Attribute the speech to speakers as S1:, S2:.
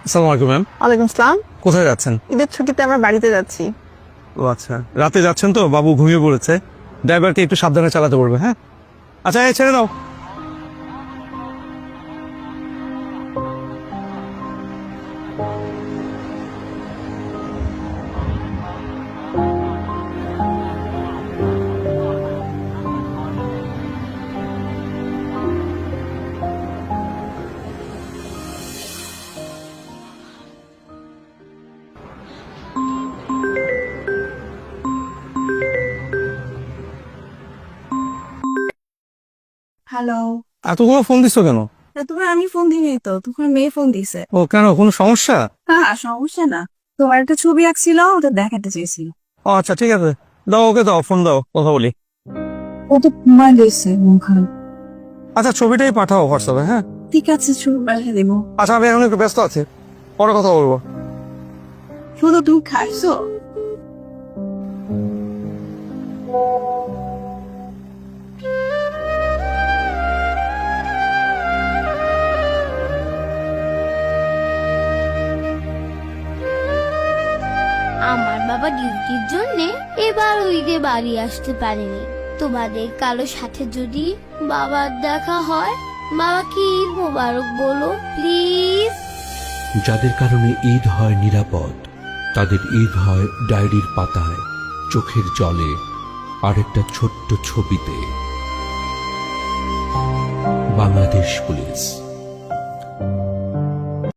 S1: আসসালামু আলাইকুম ম্যাম।
S2: ওয়ালাইকুম আসসালাম।
S1: কোথায় যাচ্ছেন?
S2: ঈদের ছুটিতে আমরা বাড়িতে যাচ্ছি।
S1: ও আচ্ছা, রাতে যাচ্ছেন তো, বাবু ঘুমিয়ে পড়েছে। ড্রাইভারকে একটু সাবধানে চালাতে বলবে। হ্যাঁ আচ্ছা, এই ছেড়ে দাও।
S2: হ্যালো।
S1: এতগুলো ফোন দিছো কেন?
S2: তোমার আমি ফোন দিই তো, তোমার মেয়ে ফোন দিছে।
S1: ও কেন, কোনো সমস্যা?
S2: হ্যাঁ, সমস্যা না। তোমার একটা ছবি আঁকছিল, ওটা দেখাতে চেয়েছিল।
S1: ও আচ্ছা, ঠিক আছে, দাও ওকে, দাও ফোন দাও, কথা বলি।
S2: ও তো ঘুমাই দিয়েছে মন খারাপ।
S1: আচ্ছা, ছবিটাই পাঠাও হোয়াটসঅ্যাপে। হ্যাঁ
S2: ঠিক আছে, ছবি পাঠিয়ে দেবো।
S1: আচ্ছা, আমি এখন একটু ব্যস্ত আছি, পরে কথা বলবো।
S2: শুধু তুমি খাইছো?
S3: আমার বাবা ডিউটির জন্য এবার ঈদে বাড়ি আসতে পারেনি। তোমাদের কারো সাথে যদি বাবার দেখা হয়, বাবাকে ঈদ মোবারক বলো প্লিজ।
S4: যাদের কারণে ঈদ হয় নিরাপদ, তাদের ঈদ হয় ডায়েরির পাতায়, চোখের জলে, আরেকটা ছোট্ট ছবিতে। বাংলাদেশ পুলিশ।